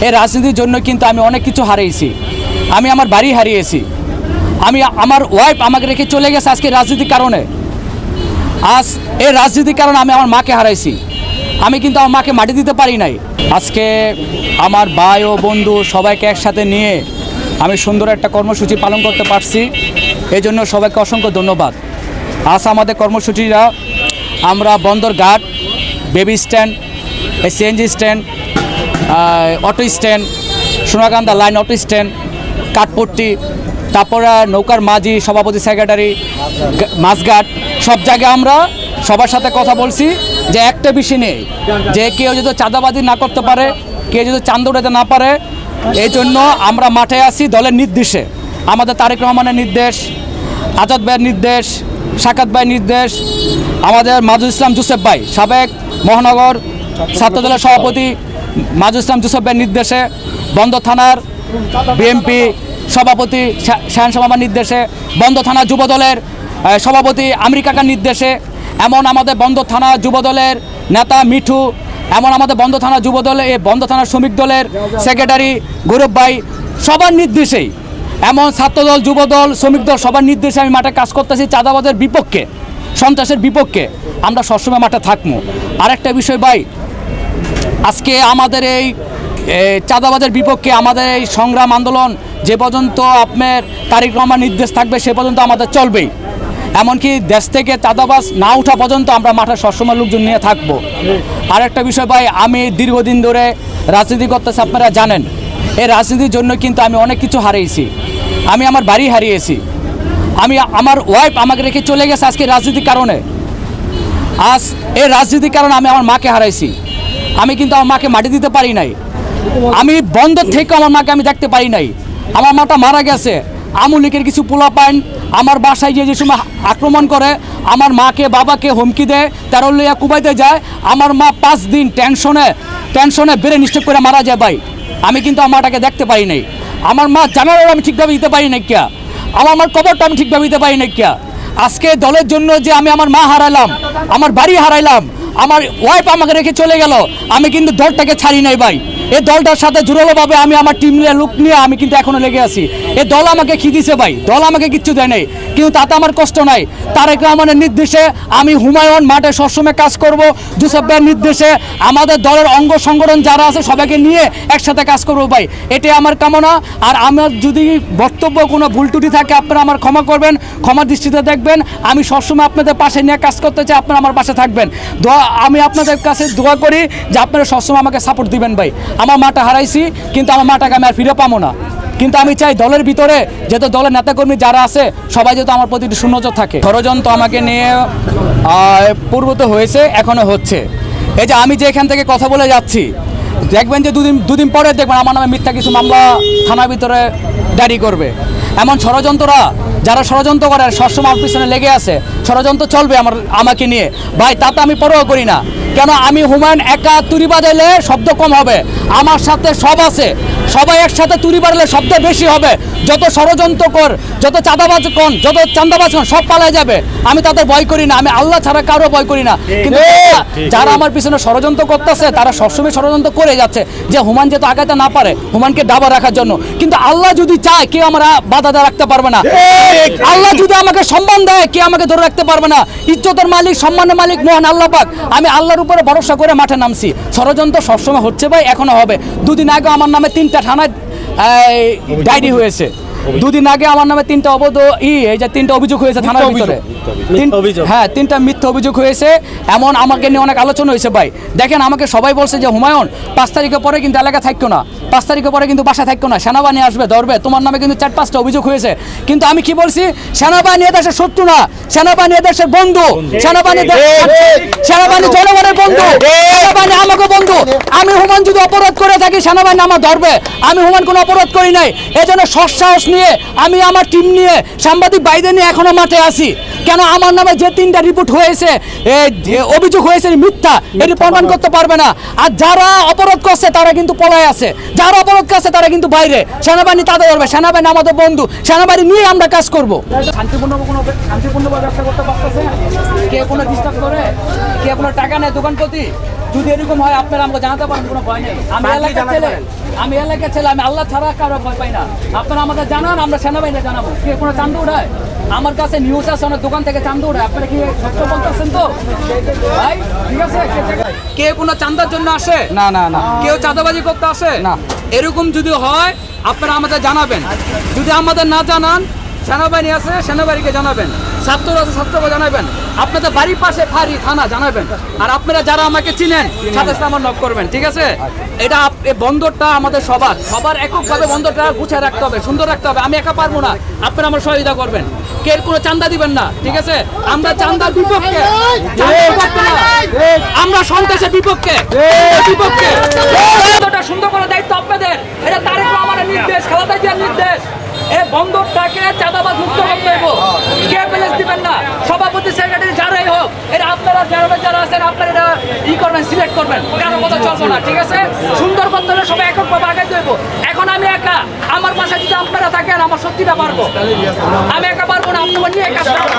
এই রাজনীতির জন্য কিন্তু আমি অনেক কিছু হারিয়েছি। আমি আমার বাড়ি হারিয়েছি, আমি আমার ওয়াইফ আমাকে রেখে চলে গেছে আজকে রাজনীতির কারণে। আজ এই রাজনীতির কারণে আমি আমার মাকে হারাইছি, আমি কিন্তু আমার মাকে মাটি দিতে পারি নাই। আজকে আমার ভাই ও বন্ধু সবাইকে একসাথে নিয়ে আমি সুন্দর একটা কর্মসূচি পালন করতে পারছি, এই জন্য সবাইকে অসংখ্য ধন্যবাদ। আজ আমাদের কর্মসূচিরা আমরা Bandarghat, baby stand, CNG stand, auto stand, Sonakanda line auto stand, Kathpatti, তারপরে নৌকার মাঝি, সভাপতি, সেক্রেটারি, মাছঘাট, সব জায়গায় আমরা সবার সাথে কথা বলছি যে একটা বিষয় নেই, যে কেউ যদি চাঁদাবাজি না করতে পারে, কেউ যদি চাঁদা উঠাতে না পারে, এই জন্য আমরা মাঠে আসি দলের নির্দেশে। আমাদের তারেক রহমানের নির্দেশ, আজাদ ভাইয়ের নির্দেশ, সাকাত ভাইয়ের নির্দেশ, আমাদের মাজুল ইসলাম জোসেফ ভাই সাবেক মহানগর ছাত্রদলের সভাপতি মাজুল ইসলাম জোসেফ ভাইয়ের নির্দেশে, বন্দর থানার বিএমপি সভাপতি শাহানশাহ মামার নির্দেশে, বন্দর থানা যুবদলের সভাপতি আমির কাকার নির্দেশে, এমন আমাদের বন্দর থানা যুবদলের নেতা মিঠু, এমন আমাদের বন্দর থানা যুবদলের বন্দর থানা শ্রমিক দলের সেক্রেটারি গৌরব ভাই, সবার নির্দেশেই, এমন ছাত্রদল, যুবদল, শ্রমিক দল সবার নির্দেশে আমি মাঠে কাজ করতেছি চাঁদাবাজের বিপক্ষে, সন্ত্রাসের বিপক্ষে। আমরা সবসময় মাঠে থাকবো। আরেকটা বিষয় ভাই, আজকে আমাদের এই চাঁদাবাজের বিপক্ষে আমাদের এই সংগ্রাম আন্দোলন যে পর্যন্ত আপনার তারেক রহমান নির্দেশ থাকবে সে পর্যন্ত আমাদের চলবেই। এমনকি দেশ থেকে চাঁদাবাজ না ওঠা পর্যন্ত আমরা মাঠে সবসময় লোকজন নিয়ে থাকবো। আরেকটা বিষয় ভাই, আমি দীর্ঘদিন ধরে রাজনীতি করতেছি, আপনারা জানেন। এই রাজনীতির জন্য কিন্তু আমি অনেক কিছু হারিয়েছি, আমি আমার বাড়ি হারিয়েছি, আমি আমার ওয়াইফ আমাকে রেখে চলে গেছে আজকে রাজনীতির কারণে। আজ এই রাজনীতির কারণে আমি আমার মাকে হারাইছি, আমি কিন্তু আমার মাকে মাটি দিতে পারি নাই। আমি বন্দর থেকে আমার মাকে আমি দেখতে পারি নাই। আমার মাটা মারা গেছে, আমুলিকের কিছু পোলাপাইন আমার বাসায় যে সময় আক্রমণ করে, আমার মাকে বাবাকে হুমকি দেয়, তেরো লইয়া কুবাইতে যায়। আমার মা 5 দিন টেনশনে বেড়ে নিশ্চয় করে মারা যায় ভাই। আমি কিন্তু আমার মাটাকে দেখতে পারি নাই। আমার মা জানালাও আমি ঠিকভাবে দিতে পারি নাই কিয়া, আমার মার কবরটা আমি ঠিকভাবে দিতে পারি নাই কিয়া। আজকে দলের জন্য যে আমি আমার মা হারাইলাম, আমার বাড়ি হারাইলাম, আমার ওয়াইফ আমাকে রেখে চলে গেল, আমি কিন্তু দলটাকে ছাড়ি নাই ভাই। এই দলটার সাথে জোরালোভাবে আমি আমার টিম নিয়ে লোক নিয়ে আমি কিন্তু এখনো লেগে আছি। এই দল আমাকে কি দিছে ভাই? দল আমাকে কিচ্ছু দেয় নাই, কিন্তু তাতে আমার কষ্ট নাই। তারেক রহমানের নির্দেশে আমি হুমায়ুন মাঠে সবসময় কাজ করব, জোসেফ ভাইয়ের নির্দেশে আমাদের দলের অঙ্গ সংগঠন যারা আছে সবাইকে নিয়ে একসাথে কাজ করবো ভাই, এটাই আমার কামনা। আর আমার যদি বক্তব্য কোনো ভুল ত্রুটি থাকে আপনারা আমার ক্ষমা করবেন, ক্ষমা দৃষ্টিতে দেখবেন। আমি সবসময় আপনাদের পাশে নিয়ে কাজ করতে চাই, আপনারা আমার পাশে থাকবেন। আমি আপনাদের কাছে দোয়া করি যে আপনারা সবসময় আমাকে সাপোর্ট দিবেন ভাই। আমার মাটা হারাইছি, কিন্তু আমার মাটাকে আমি আর ফিরে পাবো না। কিন্তু আমি চাই দলের ভিতরে যেহেতু দলের নেতাকর্মী যারা আছে সবাই যেহেতু আমার প্রতি সুনজর থাকে। ষড়যন্ত্র আমাকে নিয়ে পূর্বত হয়েছে, এখনো হচ্ছে। এই যে আমি যে এখান থেকে কথা বলে যাচ্ছি, দেখবেন যে দুদিন পরে দেখবেন আমার নামে মিথ্যা কিছু মামলা থানার ভিতরে ডায়েরি করবে। এমন ষড়যন্ত্ররা যারা ষড়যন্ত্র করে সবসময় আমার পিছনে লেগে আছে, ষড়যন্ত্র চলবে আমাকে নিয়ে ভাই, তাতে আমি পরোয়া করি না। কেন আমি হুমায়ুন একা তুরি বাজাইলে শব্দ কম হবে, আমার সাথে সব আছে, সবাই একসাথে তুরি বাড়লে শব্দ বেশি হবে। যত ষড়যন্ত্র কর, যত চাঁদাবাজ কন, যত চাঁদাবাজ কন, সব পালায় যাবে। আমি তাদের ভয় করি না, আমি আল্লাহ ছাড়া কারো ভয় করি না। কিন্তু যারা আমার পিছনে ষড়যন্ত্র করতেছে তারা সবসময় ষড়যন্ত্র করে যাচ্ছে যে হুমায়ুন যেহেতু আগাতে না পারে হুমায়ুনকে ডাবা রাখার জন্য। কিন্তু আল্লাহ যদি চায় কেউ আমরা বাধা রাখতে পারবে না। আল্লাহ যদি আমাকে সম্মান দেয় কেউ আমাকে ধরে রাখতে পারবে না। ইজ্জতের মালিক, সম্মানের মালিক মহান আল্লাহ পাক। আমি আল্লাহর উপরে ভরসা করে মাঠে নামছি। ষড়যন্ত্র সবসময় হচ্ছে ভাই, এখনো হবে। দুদিন আগে আমার নামে 3টা থানায় ডায়েরি হয়েছে। দুদিন আগে আমার নামে 3টা এই যে 3টা অভিযোগ হয়েছে থানার ভিতরে। হ্যাঁ, 3টা মিথ্যা অভিযোগ হয়েছে। এমন আমাকে নিয়ে অনেক আলোচনা হয়েছে ভাই। দেখেন আমাকে সবাই বলছে যে হুমায়ুন 5 তারিখের পরে কিন্তু এলাকা থাকতো না, 5 তারিখের পরে কিন্তু বাসা থাকতো না, সেনাবাহিনী আসবে ধরবে, তোমার নামে কিন্তু 4-5টা অভিযোগ হয়েছে। কিন্তু আমি কি বলছি? সেনাবাহিনী এদেশের শত্রু না, সেনাবাহিনী এদেশের বন্ধু, সেনাবাহিনী জনগণের বন্ধু, সেনাবাহিনী আমাকে বন্ধু। আমি হুমায়ুন যদি অপরাধ করে থাকি সেনাবাহিনী আমার ধরবে। আমি হুমায়ুন কোনো অপরাধ করি নাই, এই জন্য সৎসাহস নিয়ে আমি আমার টিম নিয়ে সাংবাদিক বাইরে নিয়ে এখনো মাঠে আসি। কেন আমার নামে যে 3টা রিপোর্ট হয়েছে, অভিযোগ হয়েছে মিথ্যা, এটি প্রমাণ করতে পারবে না। আর যারা অপরাধ করছে তারা কিন্তু পলায় আছে, যারা অপরাধ করছে তারা কিন্তু বাইরে। সেনাবাহিনী তাদের করবে, সেনাবাহিনী আমাদের বন্ধু, সেনাবাহিনী নিয়ে আমরা কাজ করবো। শান্তিপূর্ণভাবে ব্যবসা করতে পারতেছে, কে কোনো ডিস্টার্ব করে, কে কোনো টাকা নেয় দোকান প্রতি, যদি এরকম হয় আপনারা আমাকে জানাতে পারেন, কোনো ভয় নেই। আমি এলাকার ছেলে, আমি আল্লাহ ছাড়া কারো ভয় পাই না। আপনারা আমাকে জানান, আমরা সেনাবাহিনী জানাবো। কে কোনো চান্দা উঠায়, আমার কাছে নিউজ আছে, অনেক দোকান থেকে চান্দা উঠায়। আপনারা কি সত্য বলতেছেন তো ভাই? ঠিক আছে, কে কোনো চান্দার জন্য আসে? না না না। কেউ চাঁদাবাজি করতে আসে না। এরকম যদি হয় আপনারা আমাদের জানাবেন। যদি আমাদের না জানান, সেনাবাহিনী আছে, সেনাবাহিনীকে জানাবেন। ছাত্র আছে, ছাত্রকে জানাবেন। আপনাদের বাড়ির পাশে ফাঁড়ি থানা জানাবেন। আর আপনারা যারা আমাকে চিনেন সাথে সাথে আমার নক করবেন, ঠিক আছে? এটা এই বন্দরটা আমাদের সবার এককভাবে বন্দরটা গুছিয়ে রাখতে হবে, সুন্দর রাখতে হবে। আমি একা পারবো না, আপনারা আমার সহযোগিতা করবেন। কে কোনো চান্দা দিবেন না, ঠিক আছে? আমরা চান্দার বিপক্ষে, আমরা সন্ত্রাসের বিপক্ষে। সুন্দর করে দায়িত্ব আপনাদের, এটা তারেক রহমানের নির্দেশ, খালেদা জিয়ার নির্দেশ। এই বন্দরটাকে চাঁদাবাজ মুক্ত করতে হবে। কে প্লেস দিবেন না, সভাপতি সেক্রেটারি যারাই হোক, এটা আপনারা যারা আছেন আপনারা এটা করবেন, সিলেক্ট করবেন। কারো কথা চলবো না, ঠিক আছে? সুন্দর করতে হলে সবাই এককভাবে আগে দেব। এখন আমি একা, আমার পাশে যদি আপনারা থাকেন আমার সত্যিটা পারবো। আমি একা পারবো না, আপনারা নিয়ে কাজ করবো।